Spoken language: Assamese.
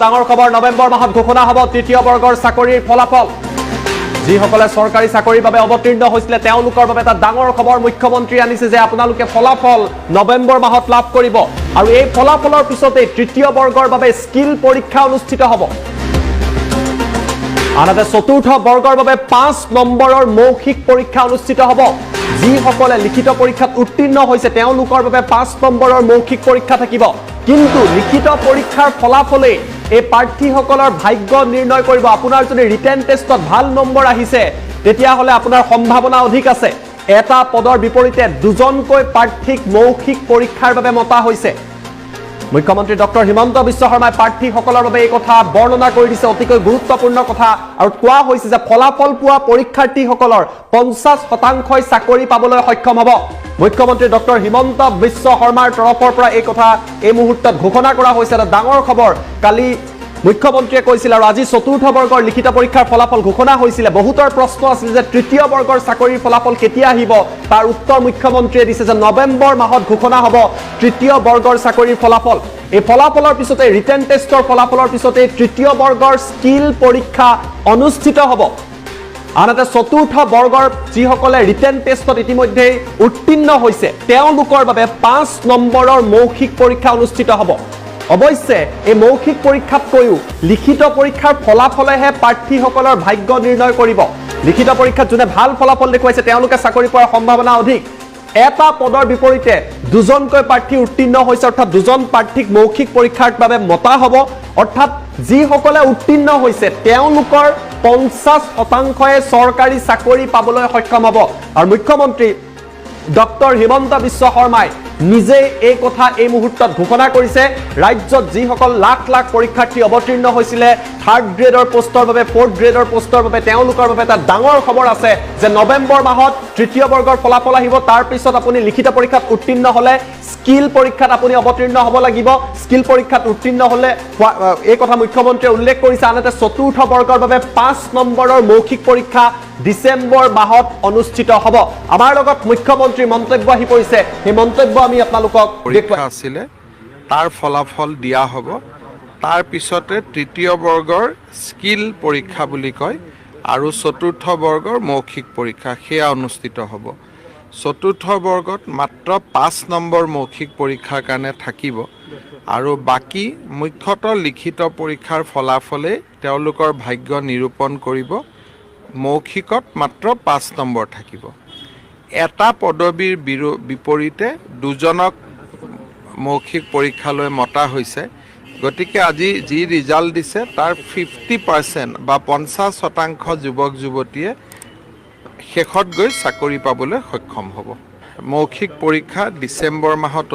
ডাঙৰ খবৰ নৱেম্বৰ মাহত ঘোষণা হ'ব তৃতীয় বৰ্গৰ চাকৰিৰ ফলাফল যিসকলে চৰকাৰী চাকৰিৰ বাবে অৱতীৰ্ণ হৈছিল তেওঁলোকৰ বাবে এটা ডাঙৰ খবৰ মুখ্যমন্ত্ৰী আনিছে যে আপোনালোকে ফলাফল নৱেম্বৰ মাহত লাভ কৰিব আৰু এই ফলাফলৰ পিছতে তৃতীয় বৰ্গৰ বাবে স্কিল পৰীক্ষা অনুষ্ঠিত হ'ব আনহাতে চতুৰ্থ বৰ্গৰ বাবে 5 নম্বৰৰ মৌখিক পৰীক্ষা অনুষ্ঠিত হ'ব যিসকলে লিখিত পৰীক্ষাত উত্তীৰ্ণ হৈছে তেওঁলোকৰ বাবে 5 নম্বৰৰ মৌখিক পৰীক্ষা থাকিব কিন্তু লিখিত পৰীক্ষাৰ ফলাফলে এই প্ৰাৰ্থীসকলৰ ভাগ্য নিৰ্ণয় কৰিব আপোনাৰ যদি ৰিটেন টেষ্টত ভাল নম্বৰ আহিছে তেতিয়া হলে আপোনাৰ সম্ভাৱনা অধিক আছে এটা পদৰ বিপৰীতে দুজনকৈ প্ৰাৰ্থীক মৌখিক পৰীক্ষাৰ বাবে মতা হৈছে মুখ্যমন্ত্ৰী ডক্টৰ হিমন্ত বিশ্ব শৰ্মাই প্ৰাৰ্থীসকলৰ বাবে এই কথা বৰ্ণনা কৰি দিছে অতিকৈ গুৰুত্বপূৰ্ণ কথা আৰু কোৱা হৈছে যে ফলাফল পোৱা পৰীক্ষাৰ্থীসকলৰ 50% চাকৰি পাবলৈ সক্ষম হ'ব মুখ্যমন্ত্ৰী ডক্টৰ হিমন্ত বিশ্ব শৰ্মাৰ তৰফৰ পৰা এই কথা এই মুহূৰ্তত ঘোষণা কৰা হৈছে এটা ডাঙৰ খবৰ কালি মুখ্যমন্ত্ৰীয়ে কৈছিল আৰু আজি চতুৰ্থ বৰ্গৰ লিখিত পৰীক্ষাৰ ফলাফল ঘোষণা হৈছিল বহুতৰ প্ৰশ্ন আছিল যে তৃতীয় বৰ্গৰ চাকৰিৰ ফলাফল কেতিয়া আহিব তাৰ উত্তৰ মুখ্যমন্ত্ৰীয়ে দিছে যে নৱেম্বৰ মাহত ঘোষণা হ'ব তৃতীয় বৰ্গৰ চাকৰিৰ ফলাফল এই ফলাফলৰ পিছতে ৰিটেন টেষ্টৰ ফলাফলৰ পিছতে তৃতীয় বৰ্গৰ স্কিল পৰীক্ষা অনুষ্ঠিত হ'ব আনহাতে চতুৰ্থ বৰ্গৰ যিসকলে ৰিটেন টেষ্টত ইতিমধ্যে উত্তীৰ্ণ হৈছে তেওঁলোকৰ বাবে 5 নম্বৰৰ মৌখিক পৰীক্ষা অনুষ্ঠিত হ'ব অৱশ্যে এই মৌখিক পৰীক্ষাতকৈও লিখিত পৰীক্ষাৰ ফলাফলেহে প্ৰাৰ্থীসকলৰ ভাগ্য নিৰ্ণয় কৰিব লিখিত পৰীক্ষাত যোনে ভাল ফলাফল দেখুৱাইছে তেওঁলোকে চাকৰি পোৱাৰ সম্ভাৱনা অধিক এটা পদৰ বিপৰীতে দুজনকৈ প্ৰাৰ্থী উত্তীৰ্ণ হৈছে অৰ্থাৎ দুজন প্ৰাৰ্থীক মৌখিক পৰীক্ষাৰ বাবে মতা হ'ব অৰ্থাৎ যিসকলে উত্তীৰ্ণ হৈছে তেওঁলোকৰ 50% চৰকাৰী চাকৰি পাবলৈ সক্ষম হ'ব আৰু মুখ্যমন্ত্ৰী ডক্টৰ হিমন্ত বিশ্ব শৰ্মাই নিজে এই কথা এই মুহূৰ্তত ঘোষণা কৰিছে ৰাজ্যত যিসকল লাখ লাখ পৰীক্ষাৰ্থী অৱতীৰ্ণ হৈছিল 3rd গ্ৰেডৰ পোষ্টৰ বাবে 4th গ্ৰেডৰ পোষ্টৰ বাবে তেওঁলোকৰ বাবে এটা ডাঙৰ খবৰ আছে যে নৱেম্বৰ মাহত তৃতীয় বৰ্গৰ ফলাফল আহিব তাৰ পিছত আপুনি লিখিত পৰীক্ষাত উত্তীৰ্ণ হলে স্কিল পৰীক্ষাত আপুনি অৱতীৰ্ণ হ'ব লাগিব স্কিল পৰীক্ষাত উত্তীৰ্ণ হলে এই কথা মুখ্যমন্ত্ৰীয়ে উল্লেখ কৰিছে আনহাতে চতুৰ্থ বৰ্গৰ বাবে 5 নম্বৰৰ মৌখিক পৰীক্ষা ডিসেম্বৰ মাহত অনুষ্ঠিত হ'ব আমাৰ লগত মুখ্যমন্ত্ৰী মন্তব্য আহি পৰিছে এই মন্তব্য আমি আপোনালোকক পৰীক্ষা আছিল তাৰ ফলাফল দিয়া হ'ব তাৰ পিছতে তৃতীয় বৰ্গৰ স্কিল পৰীক্ষা বুলি কয় আৰু চতুৰ্থ বৰ্গৰ মৌখিক পৰীক্ষা সেয়া অনুষ্ঠিত হ'ব চতুৰ্থ বৰ্গত মাত্ৰ 5 নম্বৰ মৌখিক পৰীক্ষাৰ কাৰণে থাকিব আৰু বাকি মুখ্যতঃ লিখিত পৰীক্ষাৰ ফলাফলে তেওঁলোকৰ ভাগ্য নিৰূপণ কৰিব মৌখিকত মাত্ৰ 5 নম্বৰ থাকিব এটা পদবীৰ বিপৰীতে দুজনক মৌখিক পৰীক্ষালৈ মতা হৈছে গতিকে আজি যি ৰিজাল্ট দিছে তাৰ 50% বা 50% যুৱক যুৱতীয়ে শেষত গৈ চাকৰি পাবলৈ সক্ষম হ'ব মৌখিক পৰীক্ষা ডিসেম্বৰ মাহত